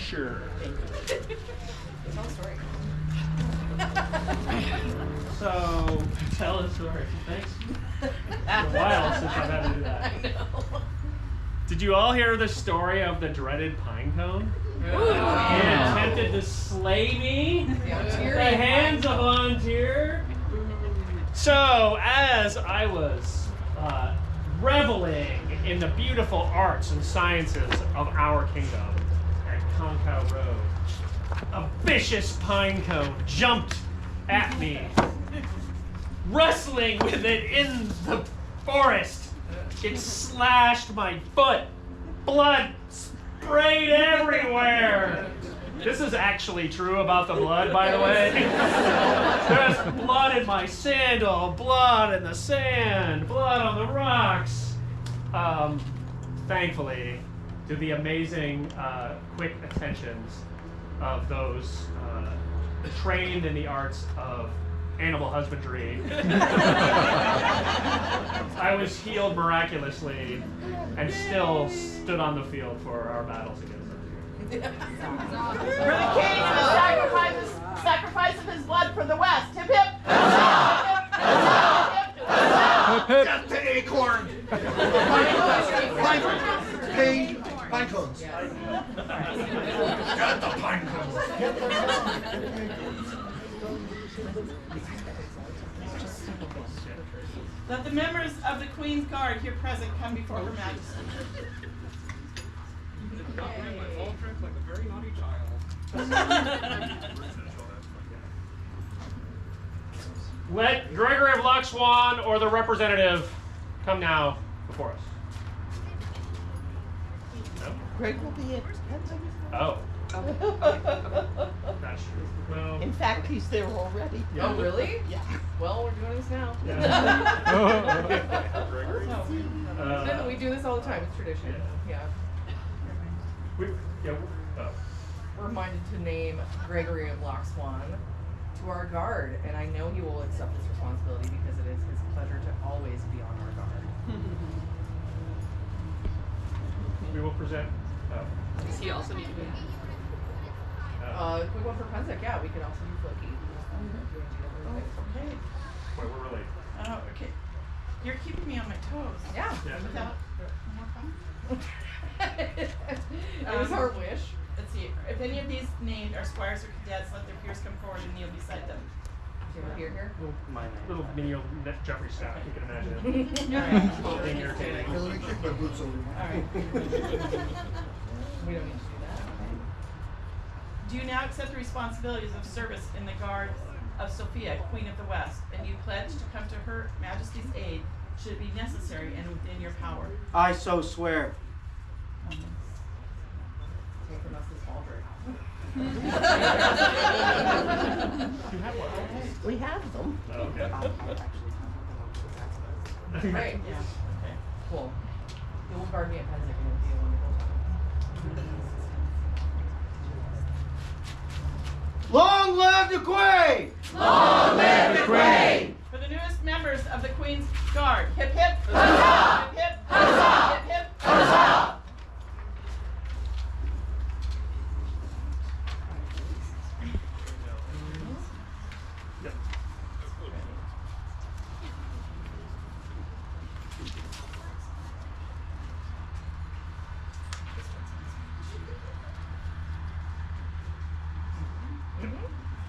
Sure. Tell a story. So, tell a story. Thanks. It's been a while since I've had to do that. I know. Did you all hear the story of the dreaded pine cone? He attempted to slay me at the hands of Vontier. So, as I was reveling in the beautiful arts and sciences of our kingdom at Concow Road, a vicious pine cone jumped at me, wrestling with it in the forest. It slashed my foot. Blood sprayed everywhere. This is actually true about the blood, by the way. There's blood in my sandal, blood in the sand, blood on the rocks. Thankfully, to the amazing quick attentions of those trained in the arts of animal husbandry, I was healed miraculously and still stood on the field for our battles against them. For the king who sacrifices his blood for the West. Hip hip! Hip hip! Got the acorn! Pine cones. Got the pine cones. Let the members of the Queen's Guard here present come before Her Majesty. Like a very naughty child. Let Gregory of Lochswan or the representative come now before us. No? Greg will be at Oh. That's true. Well, In fact, he's there already. yeah. Oh, really? Yeah. Well, we're doing this now. Gregory. No, we do this all the time. It's tradition. Yeah. We're reminded to name Gregory of Lochswan to our guard, and I know he will accept this responsibility because it is his pleasure to always be on our guard. We will present. Does he also need to be? Quick one for Penzek, yeah, we could also do Floki. Okay. Wait, we're really. Oh, okay. You're keeping me on my toes. Yeah. Yeah. Without more fun. It was our wish. Let's see. If any of these named are squires or cadets, let their peers come forward and kneel beside them. Do you have a beer here? Little mini old Jeffrey staff, you can imagine. Alright. Being irritating. Let me kick my boots over. Alright. We don't need to do that. Do you now accept the responsibilities of service in the Guard of Sophia, Queen of the West, and you pledge to come to Her Majesty's aid should it be necessary and within your power? I so swear. Take from us this ball You have one. We have them. Oh, okay. Right. Yeah. Okay. Cool. You will guard me at Penzek and it'll be a wonderful time. Long live the Queen! Long live the Queen! For the newest members of the Queen's Guard, hip hip! Huzzah! Hip hip! Huzzah! Hip hip! Huzzah!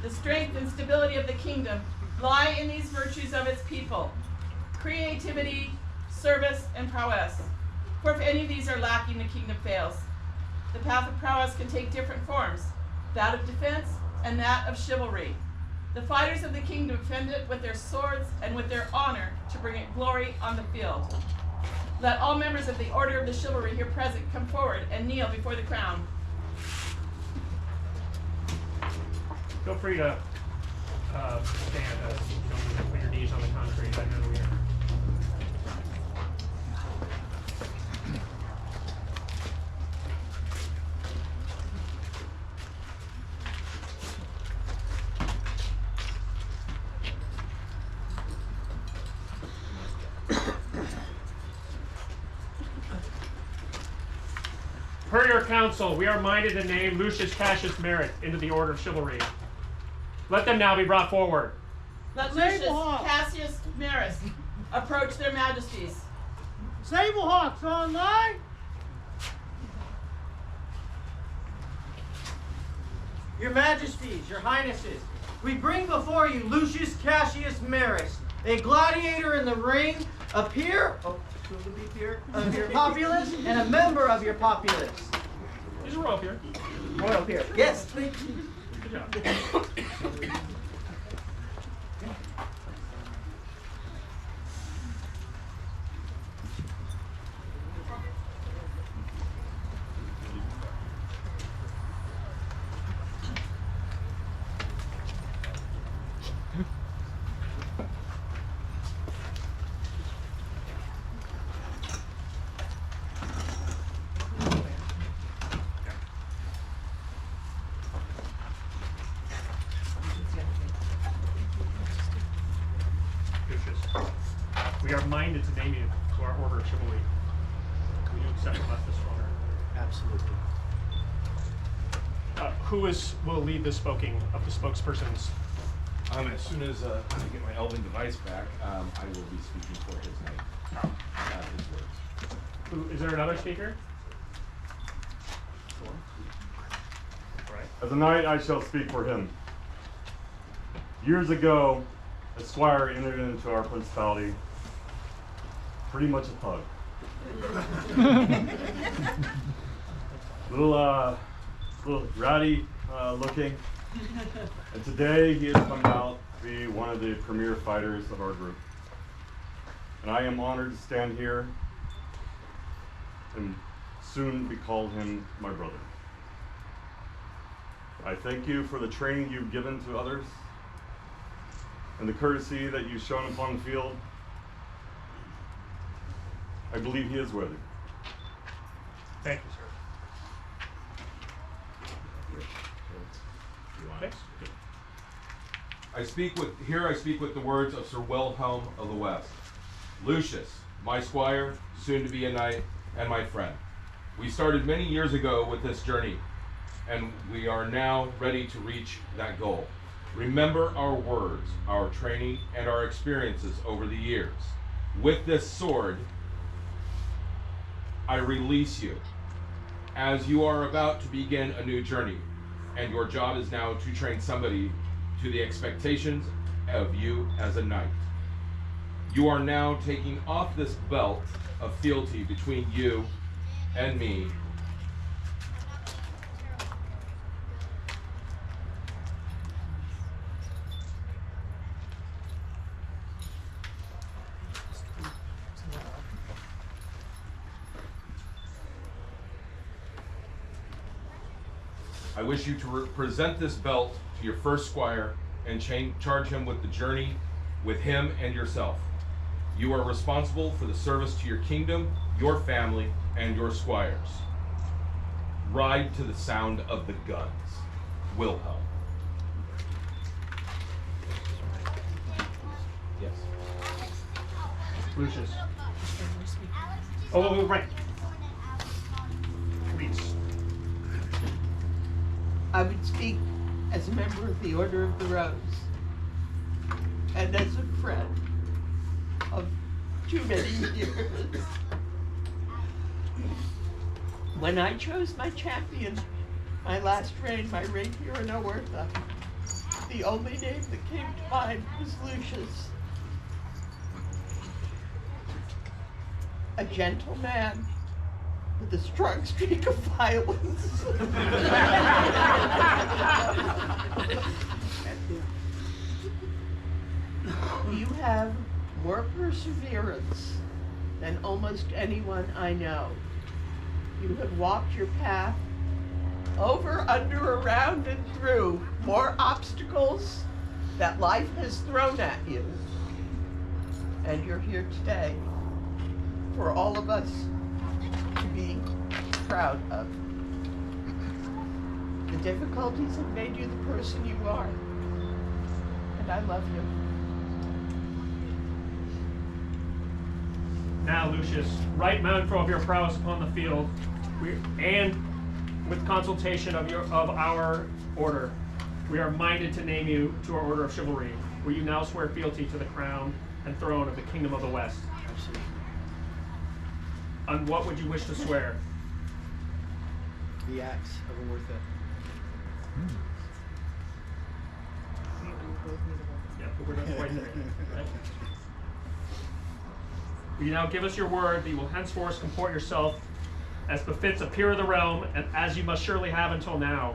The strength and stability of the kingdom lie in these virtues of its people: creativity, service, and prowess. For if any of these are lacking, the kingdom fails. The path of prowess can take different forms: that of defense and that of chivalry. The fighters of the kingdom defend it with their swords and with their honor to bring it glory on the field. Let all members of the Order of the Chivalry here present come forward and kneel before the crown. Feel free to stand. You don't need to put your knees on the concrete. I know we are. Her Superior Council, we are minded to name Lucius Cassius Merit into the Order of Chivalry. Let them now be brought forward. Let Lucius Cassius Maris approach their majesties. Sable Hawks online. Your Majesties, Your Highnesses, we bring before you Lucius Cassius Maris, a gladiator in the ring, a peer, soon to be peer, of your populace, and a member of your populace. He's a royal peer. Royal peer. Yes, thank you. Good job. We are minded to name you to our Order of Chivalry. Will you accept from us this honor? Absolutely. Will lead the spoking of the spokespersons? As soon as I get my elven device back, I will be speaking for his name. His words. Is there another speaker? Right. As a knight, I shall speak for him. Years ago, a squire entered into our principality, pretty much a thug. little ratty looking. And today he has come out to be one of the premier fighters of our group. And I am honored to stand here and soon be called him my brother. I thank you for the training you've given to others and the courtesy that you've shown upon the field. I believe he is worthy. Thank you, sir. Thanks. I speak with the words of Sir Wilhelm of the West. Lucius, my squire, soon to be a knight, and my friend. We started many years ago with this journey, and we are now ready to reach that goal. Remember our words, our training, and our experiences over the years. With this sword, I release you, as you are about to begin a new journey, and your job is now to train somebody to the expectations of you as a knight. You are now taking off this belt of fealty between you and me. I wish you to present this belt to your first squire and charge him with the journey with him and yourself. You are responsible for the service to your kingdom, your family, and your squires. Ride to the sound of the guns. Wilhelm. Yes. Lucius. Oh, right. Please. I would speak as a member of the Order of the Rose and as a friend of too many years. When I chose my champion, my last reign, my reign here in Oerthan, the only name that came to mind was Lucius. A gentle man with a strong streak of violence. You have more perseverance than almost anyone I know. You have walked your path over, under, around, and through more obstacles that life has thrown at you. And you're here today for all of us to be proud of. The difficulties have made you the person you are, and I love you. Now, Lucius, right mindful of your prowess upon the field, and with consultation of our order, we are minded to name you to our order of chivalry. Will you now swear fealty to the crown and throne of the Kingdom of the West? Absolutely. On what would you wish to swear? The acts of Oerthan. Yeah, but we're not quite there yet. Right? Will you now give us your word that you will henceforth comport yourself as befits a peer of the realm, and as you must surely have until now,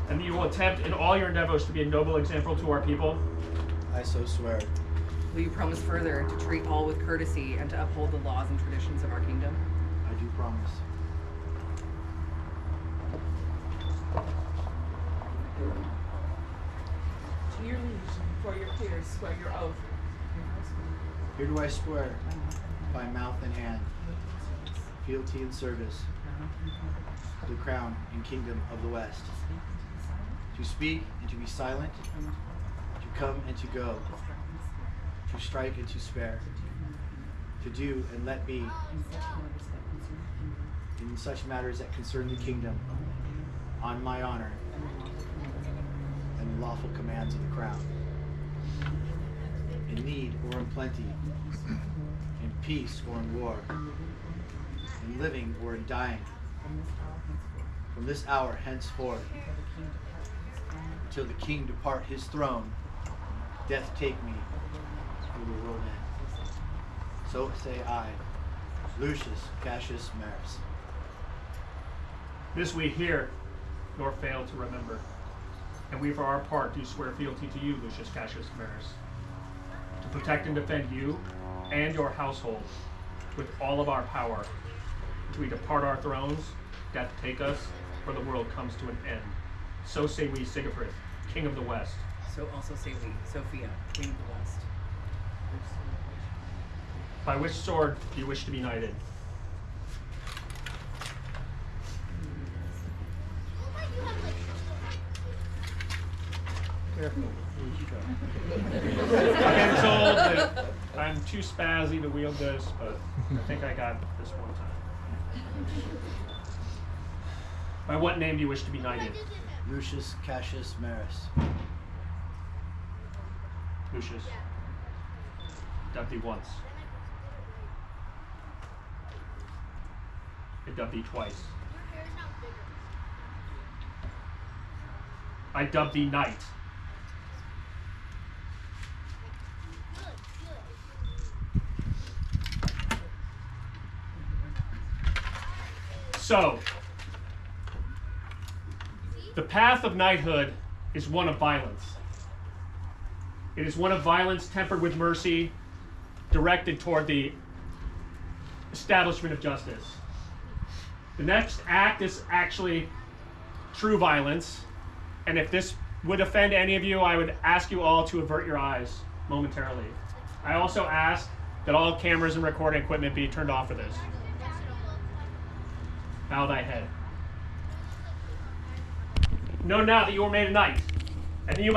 and that you will attempt in all your endeavors to be a noble example to our people? I so swear. Will you promise further to treat all with courtesy and to uphold the laws and traditions of our kingdom? I do promise. To your liege, before your peers, swear your oath. Here do I swear, by mouth and hand, fealty and service to the crown and kingdom of the West, to speak and to be silent, to come and to go, to strike and to spare, to do and let be, in such matters that concern the kingdom, on my honor and the lawful commands of the crown, in need or in plenty, in peace or in war, in living or in dying, from this hour henceforth, until the king depart his throne, death take me, through the world end. So say I, Lucius Cassius Maris. This we hear, nor fail to remember. And we for our part do swear fealty to you, Lucius Cassius Maris, to protect and defend you and your household with all of our power, until we depart our thrones, death take us, or the world comes to an end. So say we, Sighfridh, King of the West. So also say we, Sophia, Queen of the West. By which sword do you wish to be knighted? Careful. I've been told that I'm too spazzy to wield this, but I think I got this one time. By what name do you wish to be knighted? Lucius Cassius Maris. Lucius. Dubbed thee once. I dubbed thee twice. I dubbed thee knight. So, the path of knighthood is one of violence. It is one of violence tempered with mercy, directed toward the establishment of justice. The next act is actually true violence, and if this would offend any of you, I would ask you all to avert your eyes momentarily. I also ask that all cameras and recording equipment be turned off for this. Bow thy head. Know now that you are made a knight, and that you must